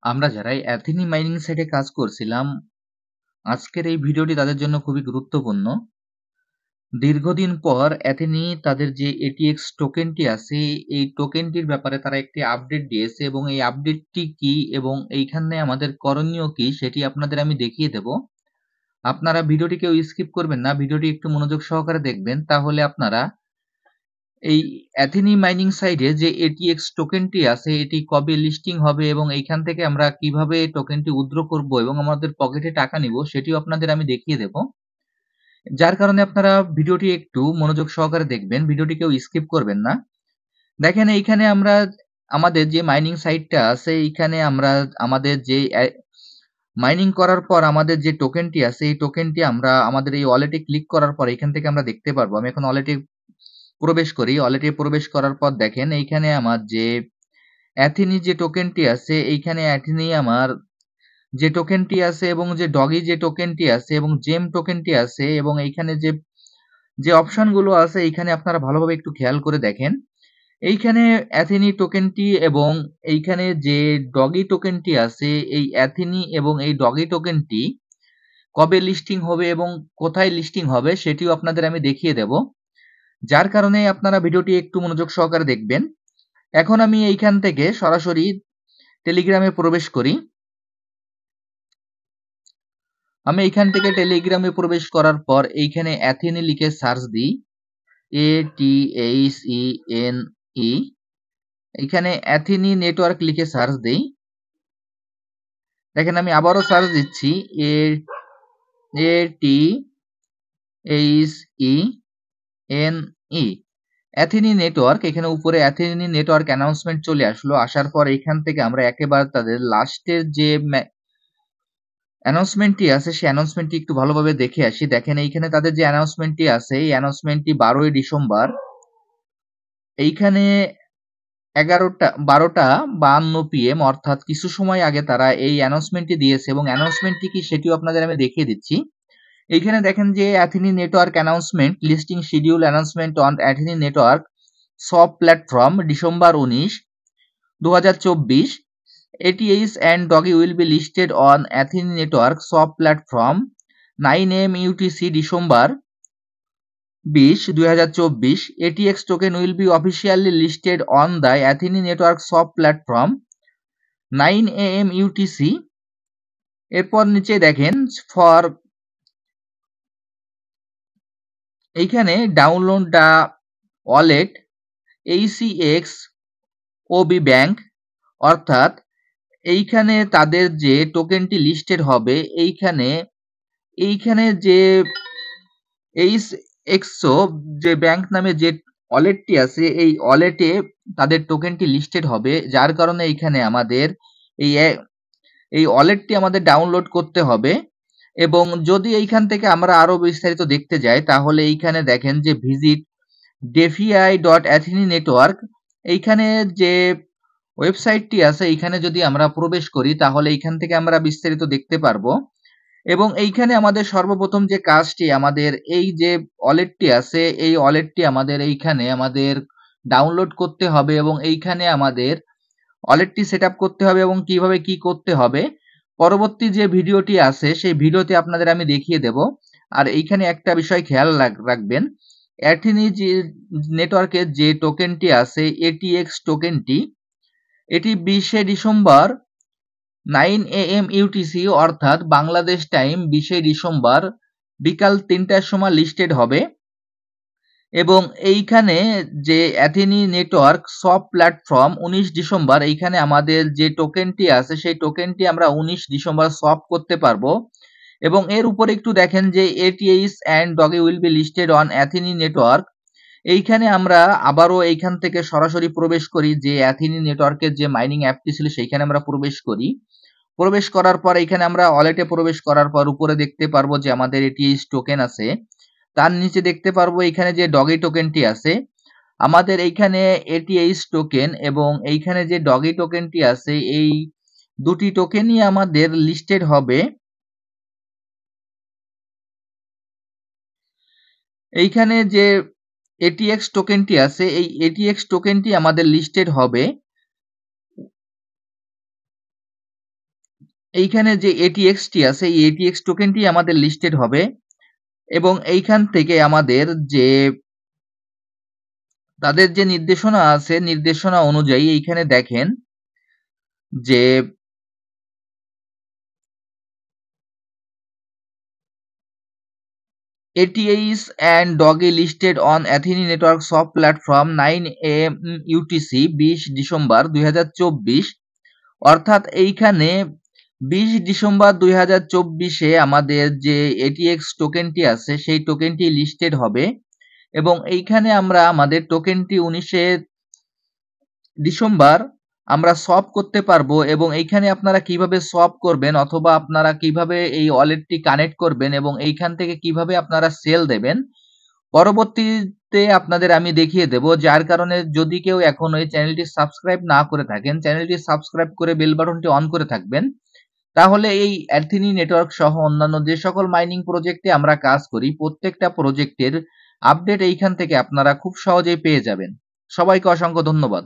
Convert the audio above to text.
আমরা যারা এই অ্যাথিনি মাইনিং সাইটে কাজ করছিলাম, আজকের এই ভিডিওটি তাদের জন্য খুবই গুরুত্বপূর্ণ। দীর্ঘদিন পর অ্যাথিনি তাদের যে এটিএক্স টোকেনটি আছে, এই টোকেনটির ব্যাপারে তারা একটি আপডেট দিয়েছে এবং এই আপডেটটি কি এবং এইখানে আমাদের করণীয় কি সেটি আপনাদের আমি দেখিয়ে দেব। আপনারা ভিডিওটি কেউ স্কিপ করবেন না, ভিডিওটি একটু মনোযোগ সহকারে দেখবেন, তাহলে আপনারা এই অ্যাথিনি মাইনিং সাইটে যে এটিএক্স টোকেনটি আছে এটি কবে লিস্টিং হবে এবং এইখান থেকে আমরা কিভাবে টোকেনটি উইথড্র করব এবং আমাদের পকেটে টাকা নিব সেটিও আপনাদের আমি দেখিয়ে দেব। যার কারণে আপনারা ভিডিওটি একটু মনোযোগ সহকারে দেখবেন, ভিডিওটি কেউ স্কিপ করবেন না। দেখেন এইখানে আমরা আমাদের যে মাইনিং সাইটটা আছে এইখানে আমরা আমাদের যে মাইনিং করার পর আমাদের যে টোকেনটি আছে এই টোকেনটি আমরা আমাদের এই ওয়ালেটে ক্লিক করার পর এখান থেকে আমরা দেখতে পারবো। আমি এখন ওয়ালেটে প্রবেশ করি। ওয়ালেটে প্রবেশ করার পর দেখেন এইখানে আমার যে অ্যাথিনি যে টোকেনটি আছে এইখানে অ্যাথিনি আমার যে টোকেনটি আছে এবং যে ডগি যে টোকেনটি আছে এবং জেম টোকেনটি আছে এবং এইখানে যে যে অপশনগুলো আছে এইখানে আপনারা ভালোভাবে একটু খেয়াল করে দেখেন। এইখানে অ্যাথিনি টোকেনটি এবং এইখানে যে ডগি টোকেনটি আছে এই অ্যাথিনি এবং এই ডগি টোকেনটি কবে লিস্টিং হবে এবং কোথায় লিস্টিং হবে সেটিও আপনাদের আমি দেখিয়ে দেব। যার কারণে আপনারা ভিডিওটি একটু মনোযোগ সহকারে দেখবেন। এখন আমি এইখান থেকে সরাসরি টেলিগ্রামে প্রবেশ করি। আমি এইখান থেকে টেলিগ্রামে প্রবেশ করার পর এইখানে অ্যাথিনি লিখে সার্চ দিই, ATHENE। এইখানে অ্যাথিনি নেটওয়ার্ক লিখে সার্চ দিই। দেখেন আমি আবারও সার্চ দিচ্ছি, ATHENE অ্যাথিনি নেটওয়ার্ক। এখানে উপরে অ্যাথিনি নেটওয়ার্ক অ্যানাউন্সমেন্ট চলে আসলো। আসার পর এখান থেকে আমরা একেবারে তাদের লাস্টের যে অ্যানাউন্সমেন্টটি আছে সেই অ্যানাউন্সমেন্টটি একটু ভালোভাবে দেখে আসি। দেখেন এইখানে তাদের যে অ্যানাউন্সমেন্টটি আছে এই অ্যানাউন্সমেন্টটি 12ই ডিসেম্বর এইখানে 12:52 PM অর্থাৎ কিছু সময় আগে তারা এই অ্যানাউন্সমেন্টটি দিয়েছে এবং অ্যানাউন্সমেন্টটি কি সেটিও আপনাদের আমি দেখিয়ে দিচ্ছি। এইখানে দেখেন যে Athene network announcement listing schedule announcement on Athene network সব platform December 19, 2024। ATH and Doggy will be listed on Athene Network SOP platform 9 AM UTC December 20, 2024. ATX token will be officially listed on the Athene Network SOP platform 9 AM UTC। এরপর নিচে দেখেন for এইখানে download the wallet ACX OB bank অর্থাৎ এইখানে তাদের যে টোকেনটি listed হবে এইখানে যে এইচএক্সও যে ব্যাংক নামে যে ওয়ালেটটি আছে এই ওয়ালেটে তাদের টোকেনটি লিস্টেড হবে। যার কারণে এইখানে আমাদের এই এই ওয়ালেটটি আমাদের ডাউনলোড করতে হবে এবং যদি এইখান থেকে আমরা আরো বিস্তারিত দেখতে যাই তাহলে এইখানে দেখেন যে ভিজিট defi.athene network এইখানে যে ওয়েবসাইটটি আছে এইখানে যদি আমরা প্রবেশ করি তাহলে এইখান থেকে আমরা বিস্তারিত দেখতে পারবো এবং এইখানে আমাদের সর্বপ্রথম যে কাজটি আমাদের এই যে ওয়ালেটটি আছে এই ওয়ালেটটি আমাদের এইখানে আমাদের ডাউনলোড করতে হবে এবং এইখানে আমাদের ওয়ালেটটি সেটআপ করতে হবে এবং কিভাবে কি করতে হবে পরবর্তী যে ভিডিওটি আছে সেই ভিডিওতে আপনাদের আমি দেখিয়ে দেব। আর এইখানে একটা বিষয় খেয়াল রাখবেন, অ্যাথিনি যে নেটওয়ার্কের যে টোকেনটি আছে এটিএক্স টোকেনটি এটি 20শে ডিসেম্বর 9 AM UTC অর্থাৎ বাংলাদেশ টাইম 20শে ডিসেম্বর বিকাল 3টার সময় লিস্টেড হবে এবং এইখানে যে অ্যাথিনি নেটওয়ার্ক সব প্ল্যাটফর্ম 19 ডিসেম্বর এইখানে আমাদের যে টোকেনটি আছে সেই টোকেনটি আমরা 19 ডিসেম্বর সপ করতে পারবো এবং এর উপরে একটু দেখেন যে ATH and Doggy will be listed on Athene network. এইখানে আমরা আবারও এইখান থেকে সরাসরি প্রবেশ করি যে অ্যাথিনি নেটওয়ার্কের যে মাইনিং অ্যাপটি ছিল সেইখানে আমরা প্রবেশ করি। প্রবেশ করার পর এইখানে আমরা ওয়ালেটে প্রবেশ করার পর উপরে দেখতে পারবো যে আমাদের ATH টোকেন আছে, তার নিচে দেখতে পারবো এইখানে যে ডগি টোকেনটি আছে আমাদের এইখানে ATH টোকেন এবং এইখানে যে ডগি টোকেনটি আছে এই দুটি টোকেনই আমাদের লিস্টেড হবে। এইখানে যে ATX টোকেনটি আছে এই ATX টোকেনটি আমাদের লিস্টেড হবে এইখানে যে ATX টি আছে এই ATX টোকেনটি আমাদের লিস্টেড হবে এবং এইখান থেকে আমাদের যে তাদের যে নির্দেশনা আছে নির্দেশনা অনুযায়ী এইখানে দেখেন যে ATX and Doggy listed on Athene Network Swap platform 9 AM UTC 20 December 2024 অর্থাৎ এইখানে 20 ডিসেম্বর 2024 আমাদের যে ATX টোকেনটি আছে সেই টোকেনটি লিস্টেড হবে এবং এইখানে আমরা আমাদের টোকেনটি 19 ডিসেম্বর আমরা সোয়াপ করতে পারবো এবং এইখানে আপনারা কিভাবে সোয়াপ করবেন অথবা আপনারা কিভাবে এই ওয়ালেটটি কানেক্ট করবেন এবং এইখান থেকে কিভাবে আপনারা সেল দেবেন পরবর্তীতে আপনাদের আমি দেখিয়ে দেব। যার কারণে যদি কেউ এখনো এই চ্যানেলটি সাবস্ক্রাইব না করে থাকেন চ্যানেলটি সাবস্ক্রাইব করে বেল বাটনটি অন করে থাকবেন, তাহলে এই অ্যাথিনি নেটওয়ার্ক সহ অন্যান্য যে সকল মাইনিং প্রজেক্টে আমরা কাজ করি প্রত্যেকটা প্রজেক্টের আপডেট এইখান থেকে আপনারা খুব সহজেই পেয়ে যাবেন। সবাইকে অসংখ্য ধন্যবাদ।